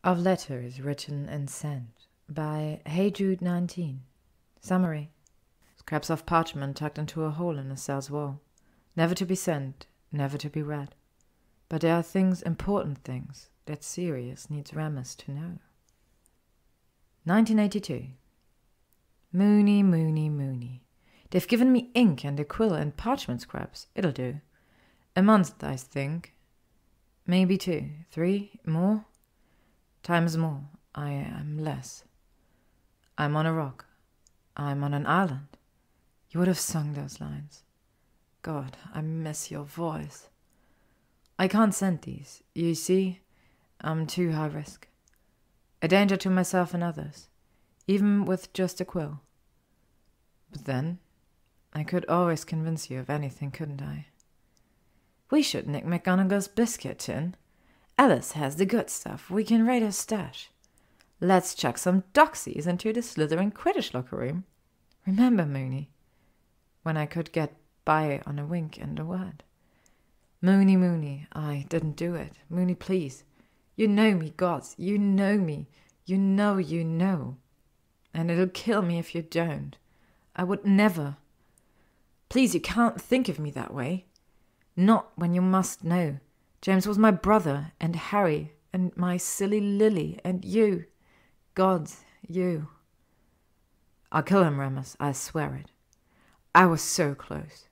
of letters written and sent by HeyJude19. Summary. Scraps of parchment tucked into a hole in a cell's wall. Never to be sent, never to be read. But there are things, important things, that Sirius needs Remus to know. 1982. Moony, Moony, Moony. They've given me ink and a quill and parchment scraps. It'll do. A month, I think. Maybe 2, 3, more. Times more. I am less. I'm on a rock. I'm on an island. You would have sung those lines. God, I miss your voice. I can't send these. You see, I'm too high risk. A danger to myself and others, even with just a quill. But then, I could always convince you of anything, couldn't I? We should nick McGonagall's biscuit tin. Alice has the good stuff. We can raid her stash. Let's chuck some doxies into the Slytherin Quidditch locker room. Remember, Moony, when I could get by on a wink and a word. Moony, Moony, I didn't do it. Moony, please. You know me, gods. You know me. You know. And it'll kill me if you don't. I would never. Please, you can't think of me that way. Not when you must know. James was my brother, and Harry, and my silly Lily, and you. Gods, you. I'll kill him, Remus, I swear it. I was so close.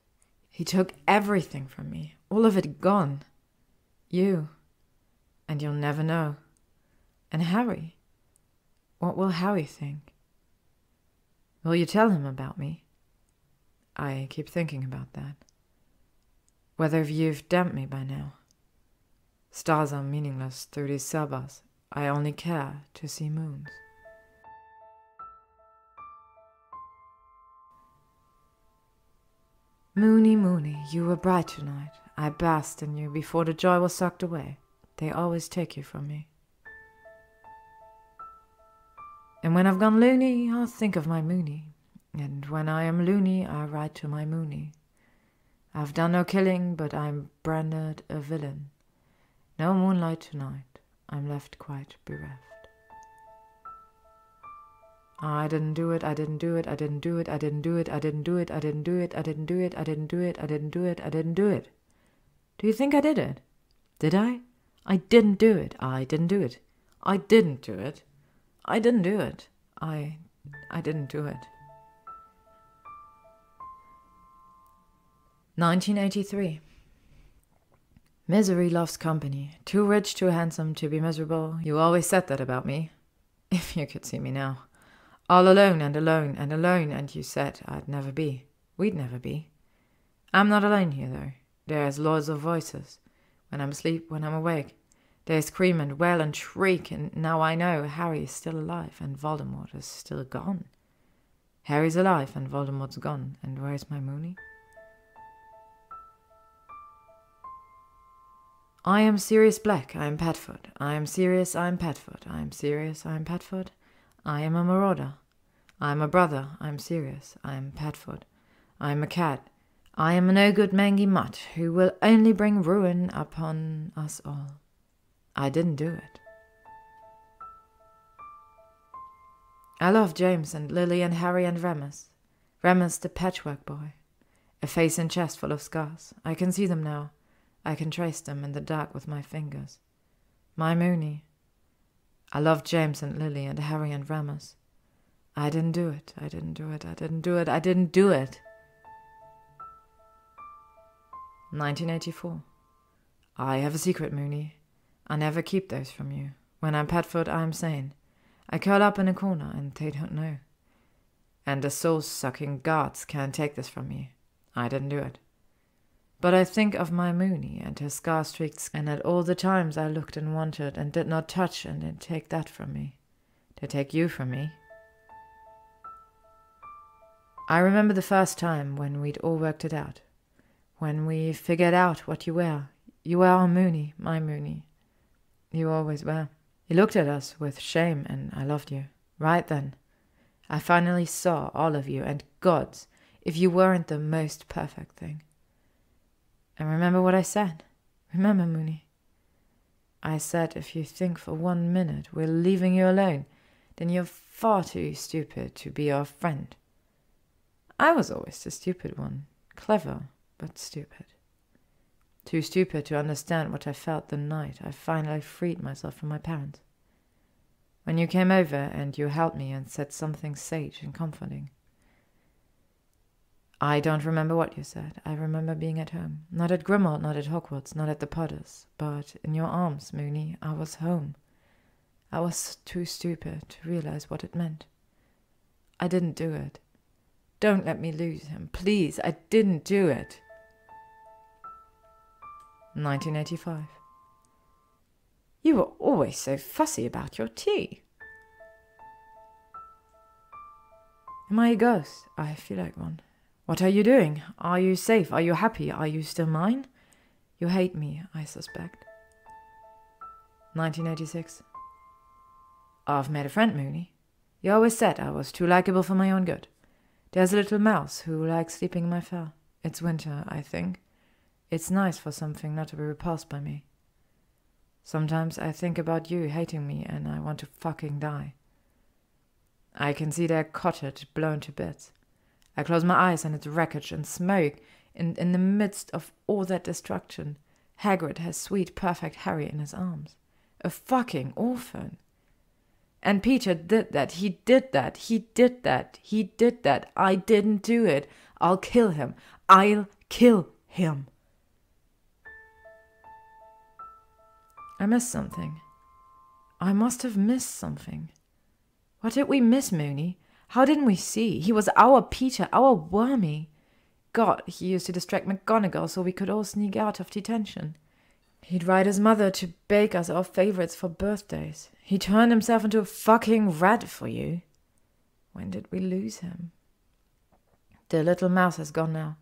He took everything from me, all of it gone. You. And you'll never know. And Harry? What will Harry think? Will you tell him about me? I keep thinking about that. Whether you've damned me by now. Stars are meaningless through these cell bars. I only care to see moons. Moony, Moony, you were bright tonight. I basked in you before the joy was sucked away. They always take you from me. And when I've gone loony, I'll think of my Moony. And when I am loony, I write to my Moony. I've done no killing, but I'm branded a villain. No moonlight tonight, I'm left quite bereft. I didn't do it, I didn't do it, I didn't do it, I didn't do it, I didn't do it, I didn't do it, I didn't do it, I didn't do it, I didn't do it, I didn't do it. Do you think I did it? Did I? I didn't do it, I didn't do it. I didn't do it. I didn't do it. I didn't do it. 1983. Misery loves company. Too rich, too handsome to be miserable. You always said that about me. If you could see me now. All alone and alone and alone, and you said I'd never be. We'd never be. I'm not alone here, though. There's loads of voices. When I'm asleep, when I'm awake. They scream and wail and shriek, and now I know Harry is still alive and Voldemort is still gone. Harry's alive and Voldemort's gone, and where's my Moony? I am Sirius Black, I am Padfoot. I am Sirius, I am Padfoot. I am Sirius, I am Padfoot. I am a marauder. I am a brother, I am Sirius, I am Padfoot. I am a cat. I am a no-good mangy mutt who will only bring ruin upon us all. I didn't do it. I love James and Lily and Harry and Remus. Remus the patchwork boy. A face and chest full of scars. I can see them now. I can trace them in the dark with my fingers. My Moony. I love James and Lily and Harry and Remus. I didn't do it. I didn't do it. I didn't do it. I didn't do it. 1984. I have a secret, Moony. I never keep those from you. When I'm Padfoot, I am sane. I curl up in a corner, and they don't know. And the soul-sucking gods can't take this from me. I didn't do it. But I think of my Moony and her scar-streaked skin, and at all the times I looked and wanted and did not touch, and they take that from me. They take you from me. I remember the first time when we'd all worked it out. When we figured out what you were. You were our Moony, my Moony. You always were. You looked at us with shame, and I loved you. Right then. I finally saw all of you, and gods, if you weren't the most perfect thing. And remember what I said. Remember, Moony. I said if you think for 1 minute we're leaving you alone, then you're far too stupid to be our friend. I was always the stupid one, clever, but stupid. Too stupid to understand what I felt the night I finally freed myself from my parents. When you came over and you held me and said something sage and comforting. I don't remember what you said. I remember being at home. Not at Grimmauld, not at Hogwarts, not at the Potters, but in your arms, Moony. I was home. I was too stupid to realize what it meant. I didn't do it. Don't let me lose him. Please, I didn't do it. 1985. You were always so fussy about your tea. Am I a ghost? I feel like one. What are you doing? Are you safe? Are you happy? Are you still mine? You hate me, I suspect. 1986. I've made a friend, Moony. You always said I was too likable for my own good. There's a little mouse who likes sleeping in my fur. It's winter, I think. It's nice for something not to be repulsed by me. Sometimes I think about you hating me and I want to fucking die. I can see their cottage blown to bits. I close my eyes and it's wreckage and smoke. In the midst of all that destruction, Hagrid has sweet, perfect Harry in his arms. A fucking orphan. And Peter did that. He did that. He did that. He did that. I didn't do it. I'll kill him. I'll kill him. I missed something. I must have missed something. What did we miss, Moony? How didn't we see? He was our Peter, our Wormy. God, he used to distract McGonagall so we could all sneak out of detention. He'd write his mother to bake us our favorites for birthdays. He turned himself into a fucking rat for you. When did we lose him? The little mouse has gone now.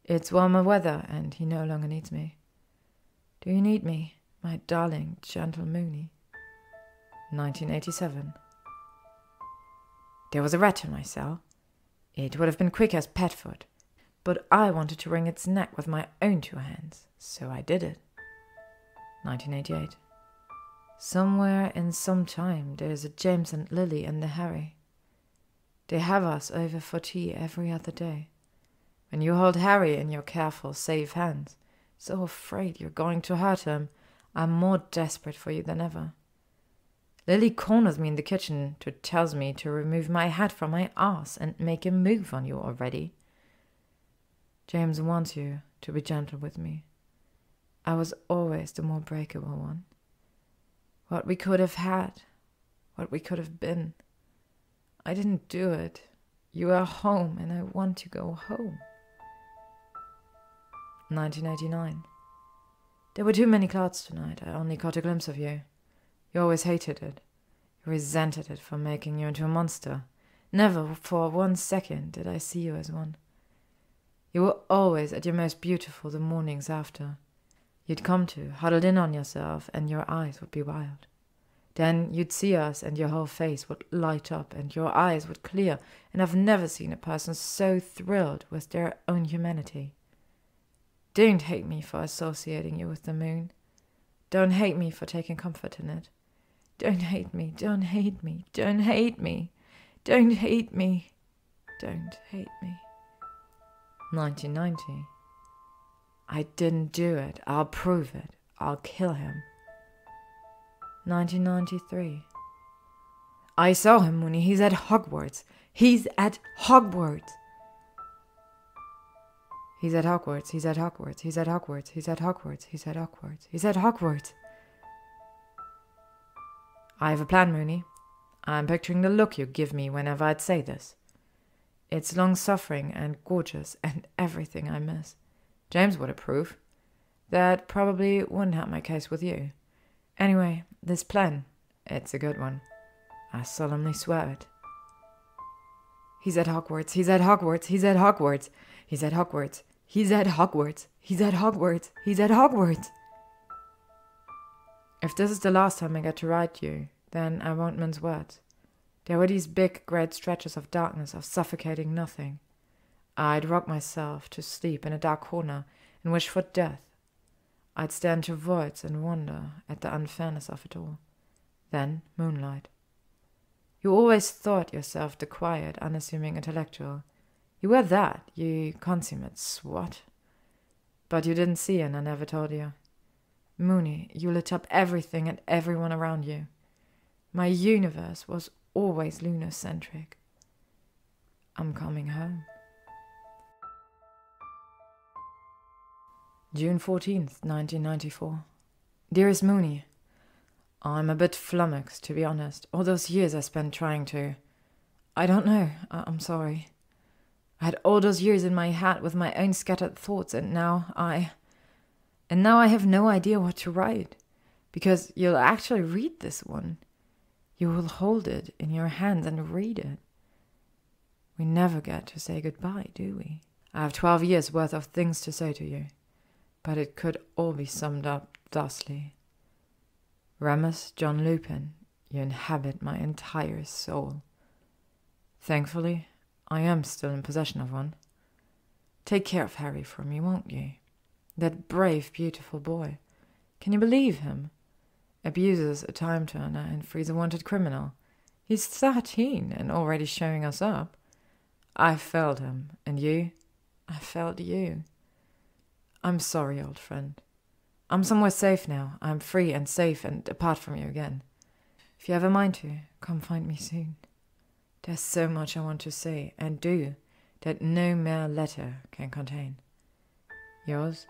It's warmer weather and he no longer needs me. Do you need me, my darling, gentle Moony? 1987. There was a rat in my cell. It would have been quick as pet food, but I wanted to wring its neck with my own 2 hands, so I did it. 1988. Somewhere in some time there's a James and Lily and the Harry. They have us over for tea every other day. When you hold Harry in your careful, safe hands, so afraid you're going to hurt him, I'm more desperate for you than ever. Lily corners me in the kitchen tells me to remove my hat from my arse and make a move on you already. James wants you to be gentle with me. I was always the more breakable one. What we could have had, what we could have been. I didn't do it. You are home and I want to go home. 1989. There were too many clouds tonight. I only caught a glimpse of you. You always hated it. You resented it for making you into a monster. Never for 1 second did I see you as one. You were always at your most beautiful the mornings after. You'd come to, huddled in on yourself, and your eyes would be wild. Then you'd see us and your whole face would light up and your eyes would clear, and I've never seen a person so thrilled with their own humanity. Don't hate me for associating you with the moon. Don't hate me for taking comfort in it. Don't hate me, don't hate me, don't hate me, don't hate me, don't hate me. 1990. I didn't do it. I'll prove it. I'll kill him. 1993. I saw him, Moony. He's at Hogwarts. He's at Hogwarts. He's at Hogwarts. He's at Hogwarts. He's at Hogwarts. He's at Hogwarts. He's at Hogwarts. He's at Hogwarts. I have a plan, Moony. I'm picturing the look you give me whenever I'd say this. It's long-suffering and gorgeous and everything I miss. James would approve. That probably wouldn't help my case with you. Anyway, this plan, it's a good one. I solemnly swear it. He's at Hogwarts. He's at Hogwarts. He's at Hogwarts. He's at Hogwarts. He's at Hogwarts. He's at Hogwarts. He's at Hogwarts. If this is the last time I get to write you, then I won't mince words. There were these big, great stretches of darkness, of suffocating nothing. I'd rock myself to sleep in a dark corner and wish for death. I'd stare into voids and wonder at the unfairness of it all. Then moonlight. You always thought yourself the quiet, unassuming intellectual. You were that, you consummate swot. But you didn't see and I never told you. Moony, you lit up everything and everyone around you. My universe was always lunar-centric. I'm coming home. June 14th, 1994. Dearest Moony, I'm a bit flummoxed, to be honest. All those years I spent trying to... I don't know. I'm sorry. I had all those years in my head with my own scattered thoughts, and now I have no idea what to write. Because you'll actually read this one. You will hold it in your hands and read it. We never get to say goodbye, do we? I have 12 years worth of things to say to you. But it could all be summed up thusly. Remus John Lupin, you inhabit my entire soul. Thankfully, I am still in possession of one. Take care of Harry for me, won't you? That brave, beautiful boy. Can you believe him? Abuses a time-turner and frees a wanted criminal. He's 13 and already showing us up. I felt him, and you? I felt you. I'm sorry, old friend. I'm somewhere safe now. I'm free and safe and apart from you again. If you ever mind to, come find me soon. There's so much I want to say and do that no mere letter can contain. Yours,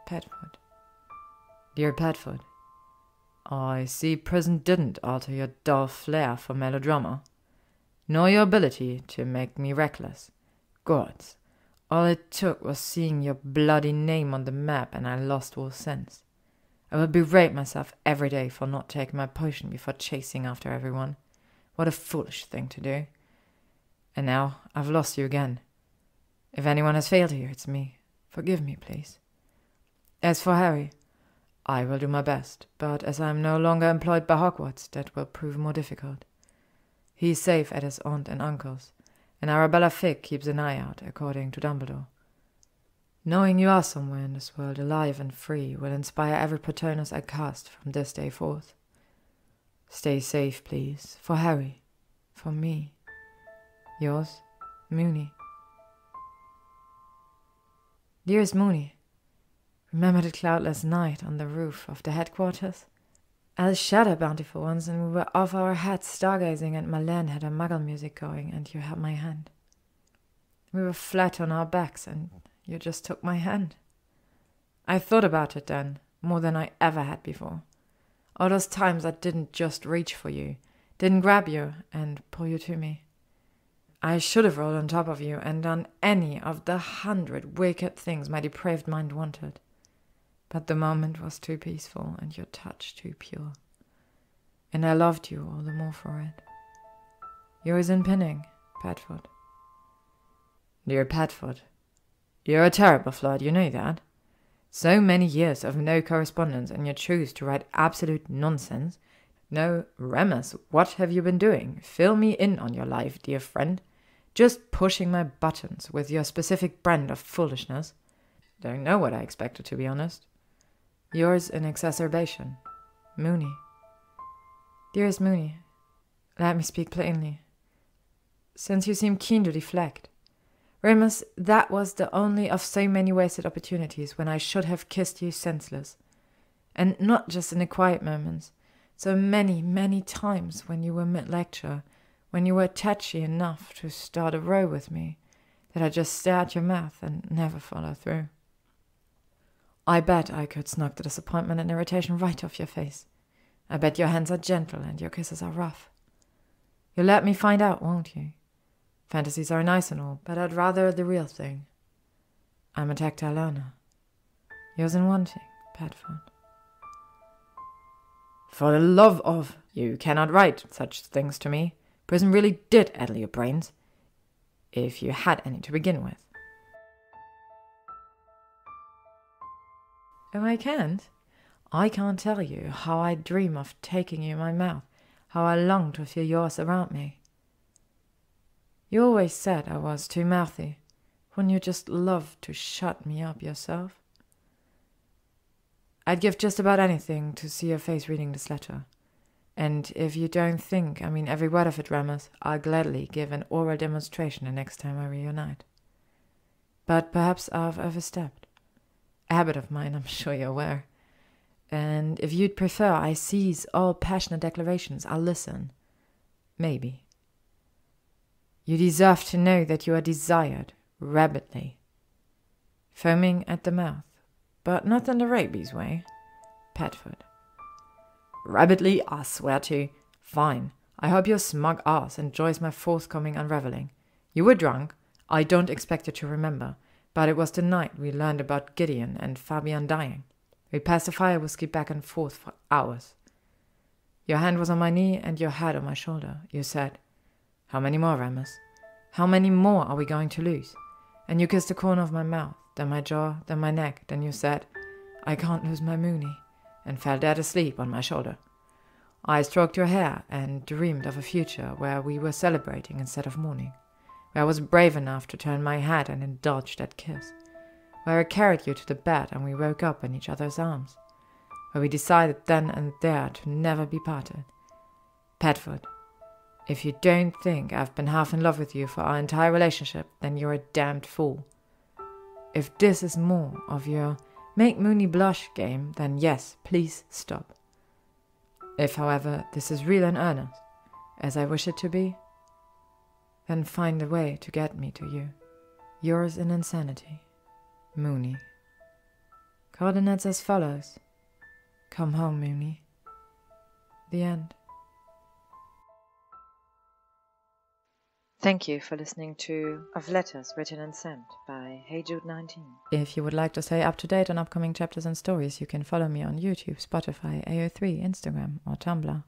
Padfoot. Dear Padfoot, I see prison didn't alter your dull flair for melodrama, nor your ability to make me reckless. Gods, all it took was seeing your bloody name on the map and I lost all sense. I will berate myself every day for not taking my potion before chasing after everyone. What a foolish thing to do. And now I've lost you again. If anyone has failed here, it's me. Forgive me, please. As for Harry, I will do my best, but as I am no longer employed by Hogwarts, that will prove more difficult. He is safe at his aunt and uncle's, and Arabella Figg keeps an eye out, according to Dumbledore. Knowing you are somewhere in this world, alive and free, will inspire every Patronus I cast from this day forth. Stay safe, please, for Harry, for me. Yours, Moony. Dearest Moony, remember the cloudless night on the roof of the headquarters? I was shadow bountiful once, and we were off our heads stargazing, and Marlene had her muggle music going, and you held my hand. We were flat on our backs, and you just took my hand. I thought about it then, more than I ever had before. All those times I didn't just reach for you, didn't grab you and pull you to me. I should have rolled on top of you and done any of the 100 wicked things my depraved mind wanted. But the moment was too peaceful and your touch too pure. And I loved you all the more for it. Yours in pinning, Padfoot. Dear Padfoot, you're a terrible flirt, you know that. So many years of no correspondence and you choose to write absolute nonsense. No, Remus, what have you been doing? Fill me in on your life, dear friend. Just pushing my buttons with your specific brand of foolishness. Don't know what I expected, to be honest. Yours in exacerbation, Moony. Dearest Moony, let me speak plainly. Since you seem keen to deflect, Remus, that was the only of so many wasted opportunities when I should have kissed you senseless. And not just in the quiet moments, so many, many times when you were mid-lecture, when you were touchy enough to start a row with me, that I just stare at your mouth and never follow through. I bet I could snug the disappointment and irritation right off your face. I bet your hands are gentle and your kisses are rough. You'll let me find out, won't you? Fantasies are nice and all, but I'd rather the real thing. I'm a tactile learner. Yours in wanting, Padfoot. For the love of... You cannot write such things to me. Prison really did addle your brains. If you had any to begin with. Oh, I can't? I can't tell you how I dream of taking you in my mouth, how I long to feel yours around me. You always said I was too mouthy. Wouldn't you just love to shut me up yourself? I'd give just about anything to see your face reading this letter. And if you don't think I mean every word of it, Remus, I'll gladly give an oral demonstration the next time I reunite. But perhaps I've overstepped. A habit of mine, I'm sure you're aware. And if you'd prefer I cease all passionate declarations, I'll listen. Maybe. You deserve to know that you are desired, rabidly. Foaming at the mouth, but not in the rabies way. Petford. Rabidly, I swear to. Fine. I hope your smug ass enjoys my forthcoming unravelling. You were drunk. I don't expect you to remember, but it was the night we learned about Gideon and Fabian dying. We passed the fire whiskey back and forth for hours. Your hand was on my knee and your head on my shoulder. You said, "How many more, Remus? How many more are we going to lose?" And you kissed the corner of my mouth, then my jaw, then my neck. Then you said, "I can't lose my Moony," and fell dead asleep on my shoulder. I stroked your hair and dreamed of a future where we were celebrating instead of mourning, where I was brave enough to turn my head and indulge that kiss, where I carried you to the bed and we woke up in each other's arms, where we decided then and there to never be parted. Petford, if you don't think I've been half in love with you for our entire relationship, then you're a damned fool. If this is more of your make Moony blush game, then yes, please stop. If, however, this is real and earnest, as I wish it to be, then find a way to get me to you. Yours in insanity, Moony. Coordinates as follows. Come home, Moony. The end. Thank you for listening to Of Letters Written and Sent by HeyJude19. If you would like to stay up to date on upcoming chapters and stories, you can follow me on YouTube, Spotify, AO3, Instagram or Tumblr.